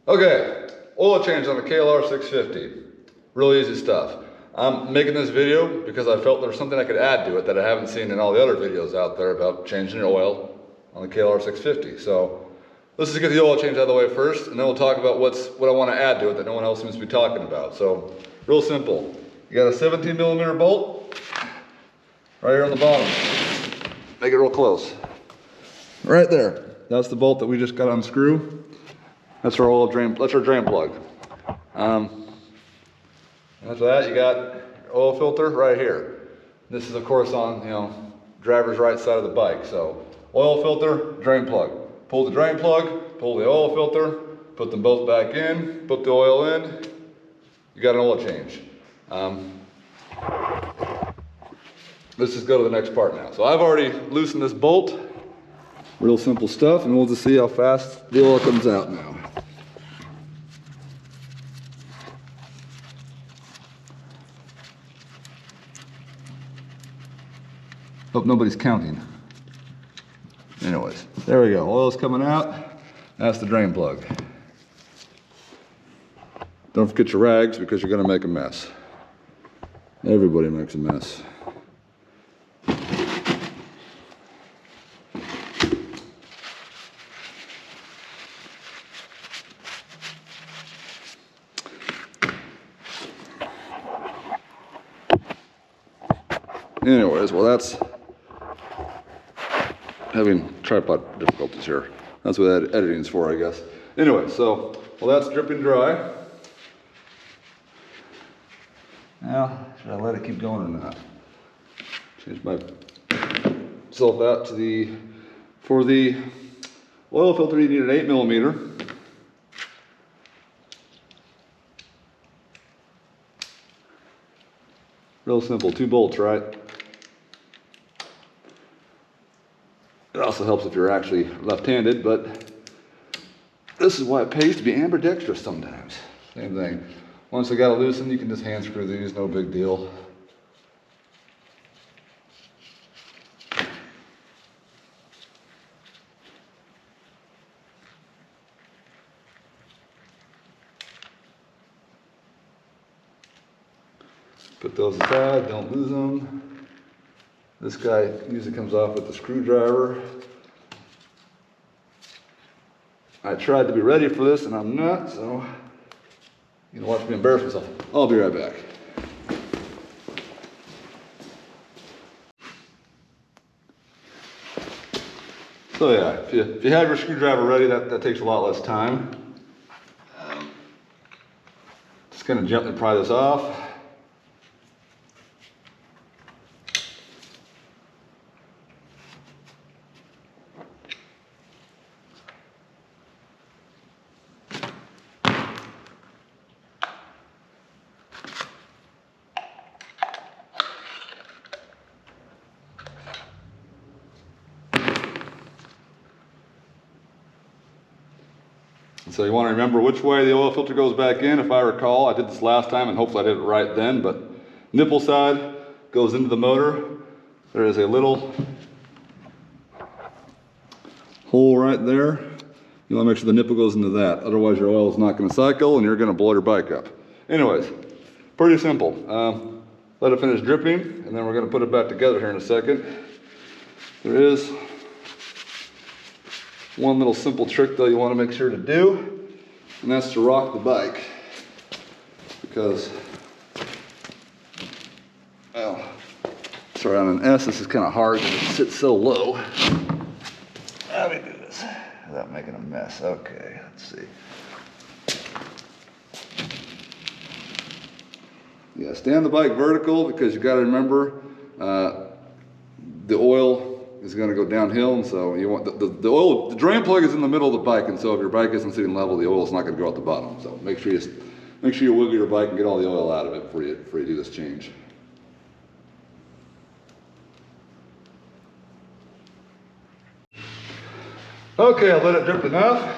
Okay, oil change on the KLR 650. Real easy stuff. I'm making this video because I felt there's something I could add to it that I haven't seen in all the other videos out there about changing your oil on the KLR 650. So let's just get the oil change out of the way first, and then we'll talk about what I want to add to it that no one else seems to be talking about. So real simple. You got a 17mm bolt right here on the bottom. Make it real close. Right there. That's the bolt that we just got unscrew. That's our oil drain. That's our drain plug. After that, you got your oil filter right here. This is, of course, on driver's right side of the bike. So oil filter, drain plug. Pull the drain plug, pull the oil filter, put them both back in, put the oil in. You got an oil change. Let's just go to the next part now. So I've already loosened this bolt. Real simple stuff, and we'll just see how fast the oil comes out now. Hope nobody's counting. Anyways, there we go. Oil's coming out. That's the drain plug. Don't forget your rags because you're gonna make a mess. Everybody makes a mess. Anyways, well, that's having tripod difficulties here. That's what editing's for, I guess. Anyway, so, well, that's dripping dry. Now, should I let it keep going or not? Change myself out to for the oil filter, you need an 8mm. Real simple, 2 bolts, right? It also helps if you're actually left-handed, but this is why it pays to be ambidextrous sometimes. Same thing. Once they got it loosened, you can just hand screw these, no big deal. Put those aside, don't lose them. This guy usually comes off with the screwdriver. I tried to be ready for this and I'm not, so you can watch me embarrass myself. I'll be right back. So yeah, if you have your screwdriver ready, that takes a lot less time. Just gonna gently pry this off. So you want to remember which way the oil filter goes back in. If I recall, I did this last time and hopefully I did it right then, but nipple side goes into the motor. There is a little hole right there. You want to make sure the nipple goes into that. Otherwise your oil is not going to cycle and you're going to blow your bike up. Anyways, pretty simple. Let it finish dripping and then we're going to put it back together here in a second. There is one little simple trick though you want to make sure to do, and that's to rock the bike. Because, well, sorry, on an S this is kind of hard because it sits so low. Let me do this without making a mess. Okay, let's see. Yeah, stand the bike vertical because you got to remember the oil is going to go downhill, and so you want the oil. The drain plug is in the middle of the bike, and so if your bike isn't sitting level, the oil is not going to go out the bottom. So make sure you wiggle your bike and get all the oil out of it before you do this change. Okay, I'll let it drip enough.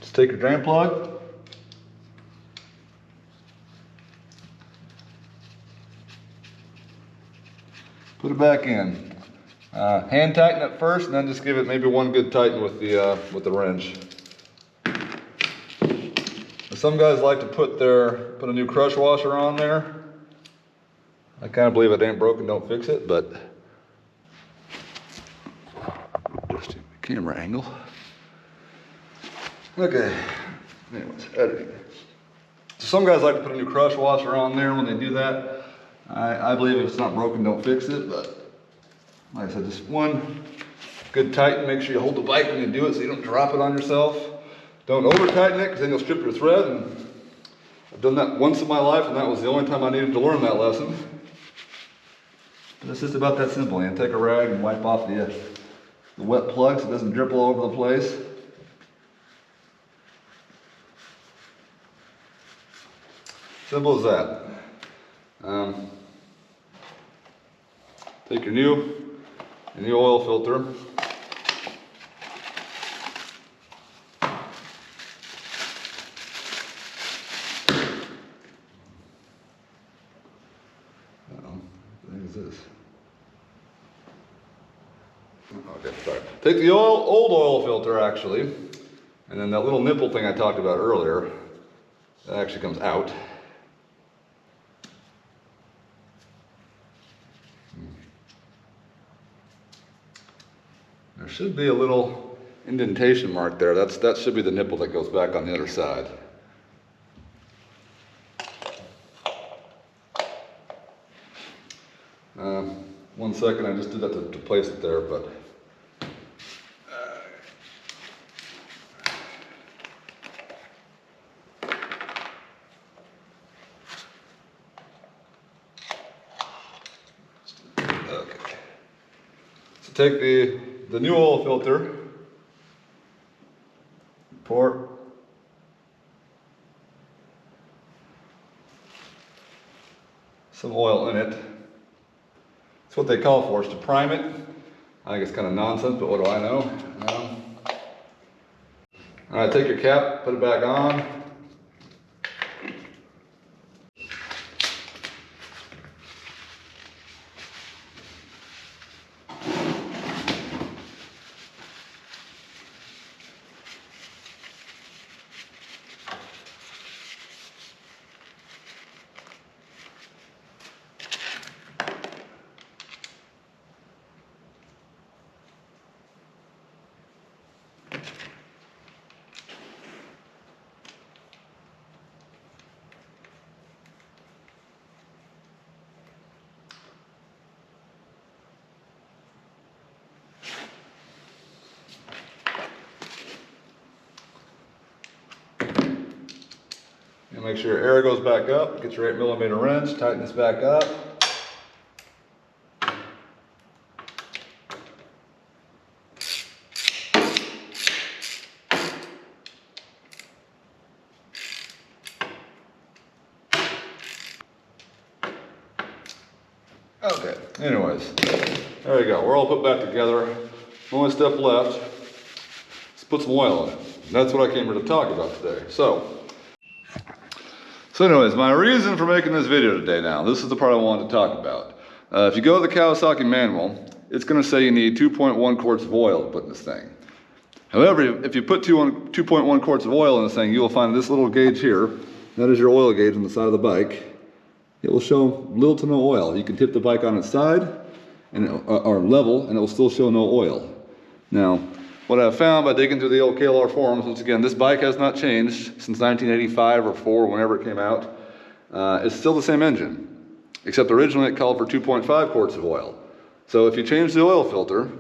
Just take your drain plug. Put it back in. Hand tighten it first, and then just give it maybe one good tighten with the wrench. some guys like to put a new crush washer on there. I kind of believe it ain't broken, don't fix it, but just camera angle. Okay, anyways, editing. So some guys like to put a new crush washer on there. When they do that, I believe if it's not broken, don't fix it, but like I said, just one good tighten. Make sure you hold the bike when you do it so you don't drop it on yourself. Don't over tighten it because then you'll strip your thread. And I've done that once in my life, and that was the only time I needed to learn that lesson. But it's just about that simple. You take a rag and wipe off the wet plug so it doesn't drip all over the place. Simple as that. Take your new oil filter. What is this? Okay, sorry. Take the old oil filter actually, and then that little nipple thing I talked about earlier, that actually comes out. There should be a little indentation mark there. That should be the nipple that goes back on the other side. One second, I just did that to place it there, but okay. So take the new oil filter, pour some oil in it. That's what they call for, is to prime it. I think it's kind of nonsense, but what do I know? All right, take your cap, put it back on. And make sure your air goes back up. Get your 8mm wrench, tighten this back up. Okay, anyways, there you go. We're all put back together. Only step left, let's put some oil in it. That's what I came here to talk about today. So anyways, my reason for making this video today now, this is the part I wanted to talk about. If you go to the Kawasaki manual, it's going to say you need 2.1 quarts of oil to put in this thing. However, if you put 2.1 quarts of oil in this thing, you will find this little gauge here. That is your oil gauge on the side of the bike. It will show little to no oil. You can tip the bike on its side or level, and it will still show no oil. Now, what I've found by digging through the old KLR forums, once again, this bike has not changed since 1985 or 4, whenever it came out. It's still the same engine, except originally it called for 2.5 quarts of oil. So if you change the oil filter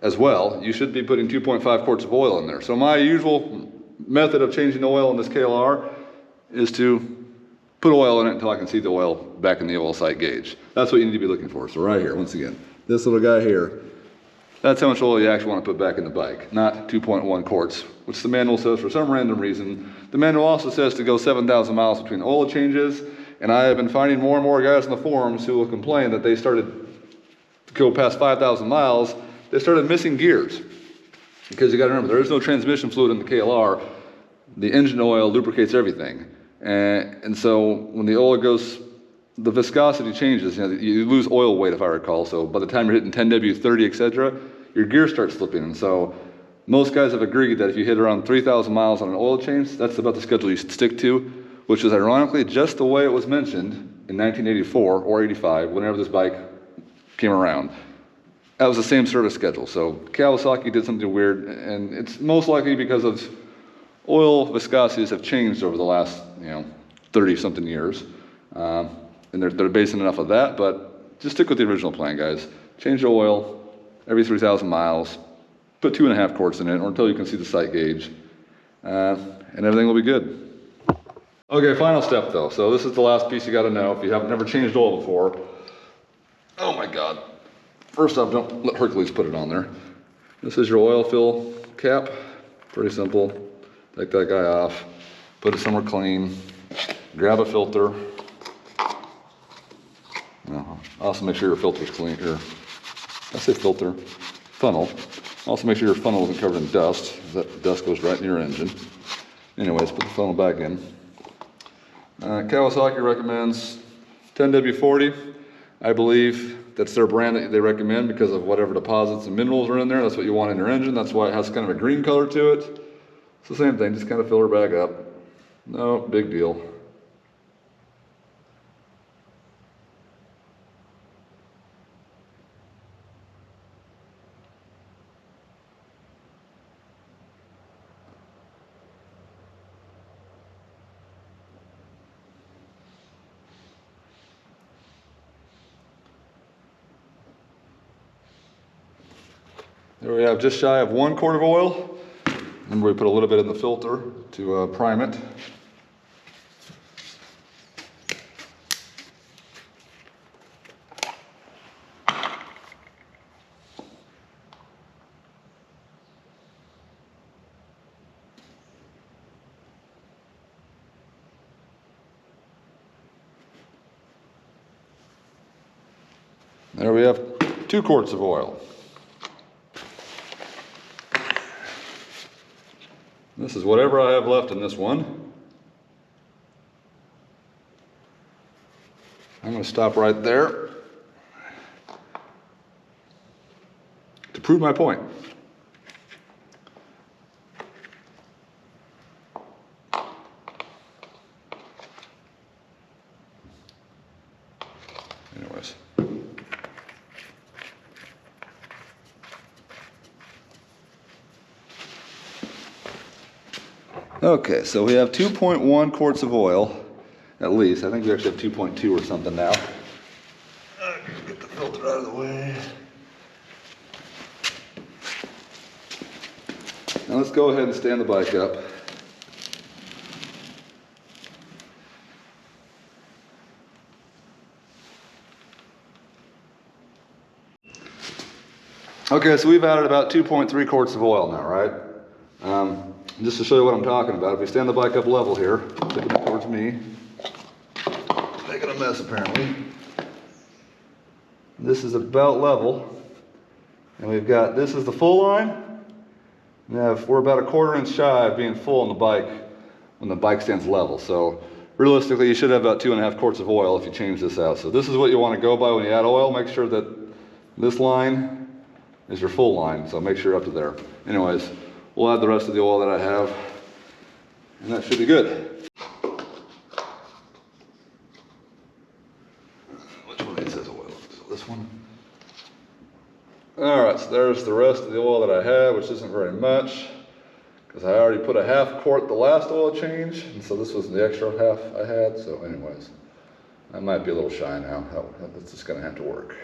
as well, you should be putting 2.5 quarts of oil in there. So my usual method of changing the oil in this KLR is to put oil in it until I can see the oil back in the oil sight gauge. That's what you need to be looking for. So right here, once again, this little guy here, that's how much oil you actually want to put back in the bike, not 2.1 quarts, which the manual says for some random reason. The manual also says to go 7,000 miles between oil changes, and I have been finding more and more guys in the forums who will complain that they started to go past 5,000 miles, they started missing gears. Because you got to remember, there is no transmission fluid in the KLR. The engine oil lubricates everything. And so when the oil goes, the viscosity changes, you lose oil weight if I recall, so by the time you're hitting 10W30, etc., your gears start slipping. And so most guys have agreed that if you hit around 3,000 miles on an oil change, that's about the schedule you should stick to, which is ironically just the way it was mentioned in 1984 or 85, whenever this bike came around. That was the same service schedule. So Kawasaki did something weird, and it's most likely because of oil viscosities have changed over the last 30-something years, and they're basing it off of that. But just stick with the original plan, guys. Change the oil every 3,000 miles. Put 2.5 quarts in it, or until you can see the sight gauge, and everything will be good. Okay, final step though. So this is the last piece you got to know if you have never changed oil before. Oh my God. First off, don't let Hercules put it on there. This is your oil fill cap. Pretty simple. Take that guy off. Put it somewhere clean. Grab a filter. Also make sure your filter's clean. I say filter. Funnel. Also make sure your funnel isn't covered in dust. That dust goes right in your engine. Anyways, put the funnel back in. Kawasaki recommends 10W40. I believe that's their brand that they recommend because of whatever deposits and minerals are in there. That's what you want in your engine. That's why it has kind of a green color to it. It's the same thing, just kind of fill her back up. No big deal. There we have just shy of 1 quart of oil. Remember, we put a little bit in the filter to prime it. There we have 2 quarts of oil. This is whatever I have left in this one. I'm going to stop right there to prove my point. Anyways. Okay, so we have 2.1 quarts of oil, at least. I think we actually have 2.2 or something now. Get the filter out of the way. Now let's go ahead and stand the bike up. Okay, so we've added about 2.3 quarts of oil now, right? Just to show you what I'm talking about, if we stand the bike up level here, take it towards me, making a mess apparently. This is about level, and we've got, this is the full line. Now we're about 1/4 inch shy of being full on the bike when the bike stands level. So realistically, you should have about 2.5 quarts of oil if you change this out. So this is what you want to go by when you add oil. Make sure that this line is your full line, so make sure you're up to there. Anyways, we'll add the rest of the oil that I have, and that should be good. Which one says oil? So this one. All right, so there's the rest of the oil that I have, which isn't very much, because I already put a 1/2 quart the last oil change, and so this was the extra 1/2 I had. So anyways, I might be a little shy now. That's just gonna have to work.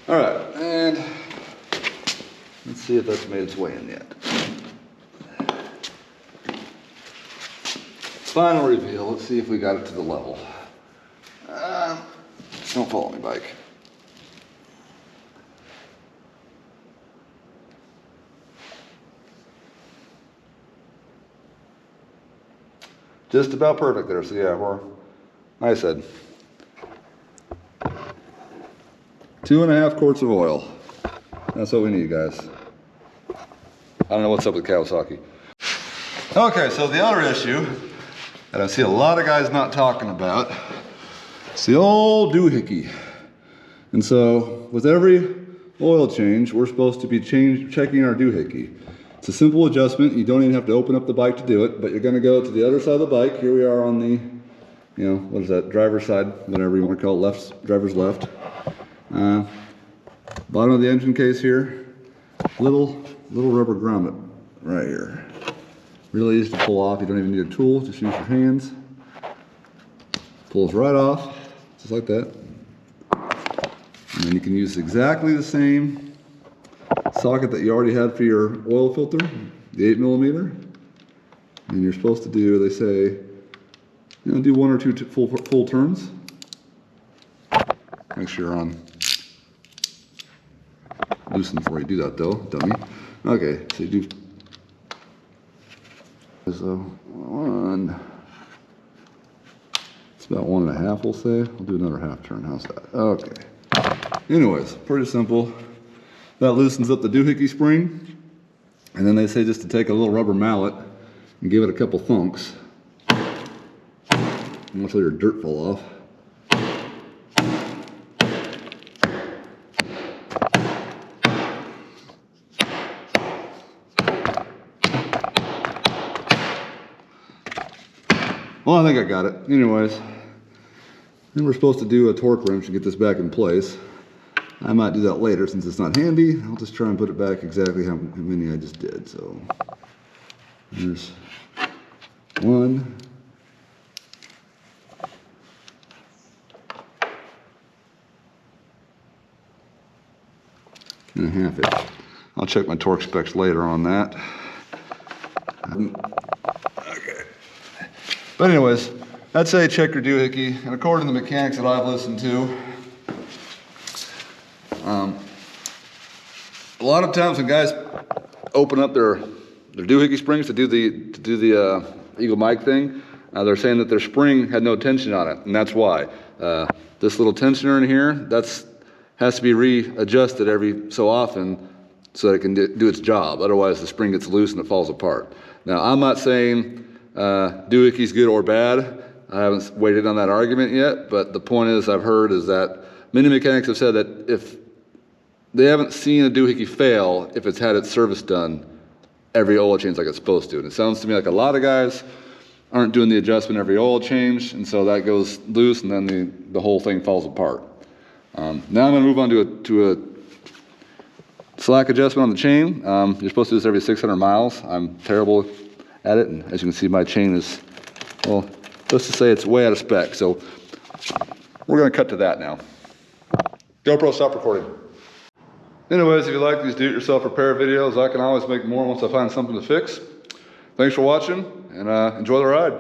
All right, and let's see if that's made its way in yet. Final reveal, let's see if we got it to the level. Don't follow me, bike. Just about perfect there, so yeah, we're, like I said, 2.5 quarts of oil. That's what we need, guys. don't know what's up with Kawasaki. Okay, so the other issue that I see a lot of guys not talking about, it's the old doohickey. And so with every oil change, we're supposed to be checking our doohickey. It's a simple adjustment. You don't even have to open up the bike to do it, but you're gonna go to the other side of the bike. Here we are on the, you know, what is that, driver's side, whatever you want to call it, left, driver's left. Bottom of the engine case here, little rubber grommet right here. Really easy to pull off. You don't even need a tool, just use your hands. Pulls right off, just like that. And then you can use exactly the same socket that you already had for your oil filter, the 8mm. And you're supposed to do, they say, you know, do 1 or 2 full turns. Make sure you're on loosen before you do that though, dummy. Okay, so you do so one. It's about 1.5, we'll say. We'll do another half turn. How's that? Okay. Anyways, pretty simple. That loosens up the doohickey spring, and then they say just to take a little rubber mallet and give it a couple thunks until your dirt fall off. Well, I think I got it. Anyways, then we're supposed to do a torque wrench to get this back in place. I might do that later since it's not handy. I'll just try and put it back exactly how many I just did. So there's 1. And a half inch. I'll check my torque specs later on that. Okay. But anyways, I'd say check your doohickey, and according to the mechanics that I've listened to, a lot of times when guys open up their doohickey springs to do the Eagle Mike thing, they're saying that their spring had no tension on it, and that's why. This little tensioner in here, has to be readjusted every so often so that it can do its job. Otherwise, the spring gets loose and it falls apart. Now, I'm not saying doohickey's good or bad. I haven't weighed on that argument yet, but the point is I've heard is that many mechanics have said that if they haven't seen a doohickey fail if it's had its service done every oil change like it's supposed to. And it sounds to me like a lot of guys aren't doing the adjustment every oil change, and so that goes loose and then the whole thing falls apart. Now I'm going to move on to a slack adjustment on the chain. You're supposed to do this every 600 miles. I'm terrible at it, and as you can see, my chain is, well, let's just say it's way out of spec. So we're going to cut to that now. GoPro, stop recording. Anyways, if you like these do-it-yourself repair videos, I can always make more once I find something to fix. Thanks for watching, and enjoy the ride.